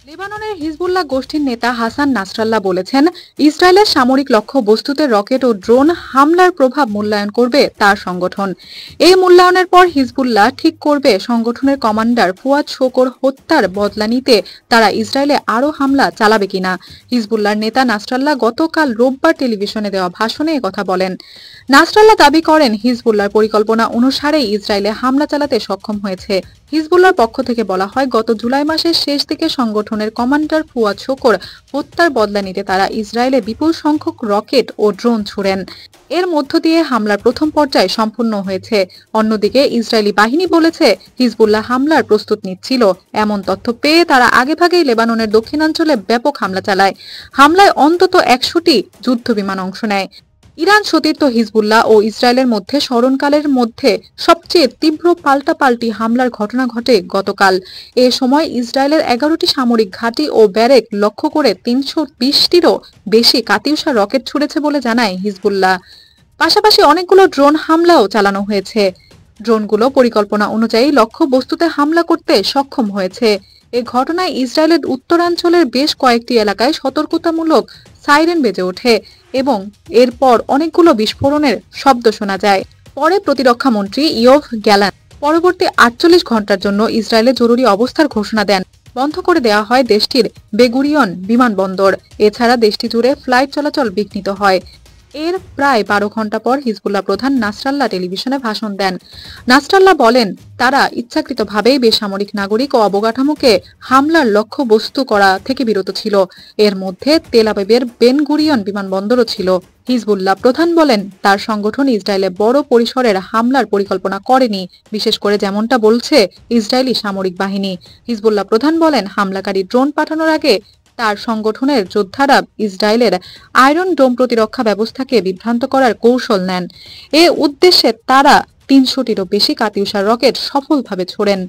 লেবাননের হিজবুল্লাহ গোষ্ঠীর নেতা হাসান নাসরাল্লাহ বলেছেন, ইসরায়েলের সামরিক লক্ষ্য বস্তুতে রকেট ও ড্রোন হামলার প্রভাব মূল্যায়ন করবে তার সংগঠন। এই মূল্যায়নের পর হিজবুল্লাহ ঠিক করবে সংগঠনের কমান্ডার ফুয়াদ শোকর হত্যার বদলা নিতে তারা ইসরায়েলে আরও হামলা চালাবে কিনা। হিজবুল্লাহর নেতা নাসরাল্লাহ গতকাল রোববার টেলিভিশনে দেওয়া ভাষণে একথা বলেন। নাসরাল্লাহ দাবি করেন, হিজবুল্লাহর পরিকল্পনা অনুসারেই ইসরায়েলে হামলা চালাতে সক্ষম হয়েছে। হিজবুল্লাহর পক্ষ থেকে বলা হয়, গত জুলাই মাসের শেষ দিকে সংগঠনের কমান্ডার ফুয়াদ শোকর হত্যার বদলা নিতে তারা ইসরায়েলে বিপুল সংখ্যক রকেট ও ড্রোন ছুড়েন। এর মধ্য দিয়ে হামলার প্রথম পর্যায় সম্পূর্ণ হয়েছে। অন্যদিকে ইসরায়েলি বাহিনী বলেছে, হিজবুল্লাহ হামলার প্রস্তুত নিচ্ছিল। এমন তথ্য পেয়ে তারা আগেভাগেই লেবাননের দক্ষিণাঞ্চলে ব্যাপক হামলা চালায়। হামলায় অন্তত ১০০টি যুদ্ধবিমান অংশ নেয়। ইরান সতীর্থ হিজবুল্লাহ ও ইসরায়েলের মধ্যে স্মরণকালের মধ্যে সবচেয়ে তীব্র পাল্টাপাল্টি হামলার ঘটনা ঘটে গতকাল। এ সময় ইসরায়েলের ১১টি সামরিক ঘাঁটি ও ব্যারেক লক্ষ্য করে ৩২০টিরও বেশি কাতিউষা রকেট ছুড়েছে বলে জানায় হিজবুল্লাহ। পাশাপাশি অনেকগুলো ড্রোন হামলাও চালানো হয়েছে। ড্রোনগুলো পরিকল্পনা অনুযায়ী লক্ষ্য বস্তুতে হামলা করতে সক্ষম হয়েছে। এ ঘটনায় ইসরায়েলের উত্তরাঞ্চলের বেশ কয়েকটি এলাকায় সতর্কতামূলক সাইরেন বেজে ওঠে এবং এরপর অনেকগুলো বিস্ফোরণের শব্দ শোনা যায়। পরে প্রতিরক্ষা মন্ত্রী ইয়োভ গ্যালান পরবর্তী ৪৮ ঘন্টার জন্য ইসরায়েলে জরুরি অবস্থার ঘোষণা দেন। বন্ধ করে দেওয়া হয় দেশটির বেগুরিয়ন বিমানবন্দর। এছাড়া দেশটি জুড়ে ফ্লাইট চলাচল বিঘ্নিত হয়। এর প্রায় ১২ ঘন্টা পর হিজবুল্লাহ প্রধান নাসরাল্লাহ টেলিভিশনে ভাষণ দেন। নাসরাল্লাহ বলেন, তারা ইচ্ছাকৃতভাবেই বেসামরিক নাগরিক ও অবকাঠামোকে হামলার লক্ষ্য বস্তু করা থেকে বিরত ছিল। এর মধ্যে তেল আবিবের বেন গুরিয়ন বিমানবন্দরও ছিল। হিজবুল্লাহ প্রধান বলেন, তার সংগঠন ইসরায়েলে বড় পরিসরের হামলার পরিকল্পনা করেনি, বিশেষ করে যেমনটা বলছে ইসরায়েলি সামরিক বাহিনী। হিজবুল্লাহ প্রধান বলেন, হামলাকারী ড্রোন পাঠানোর আগে তার সংগঠনের যোদ্ধারা ইসরায়েলের আয়রন ডোম প্রতিরক্ষা ব্যবস্থাকে বিভ্রান্ত করার কৌশল নেন। এ উদ্দেশ্যে তারা ৩০০টিরও বেশি কাতিউষা রকেট সফলভাবে ছোড়েন।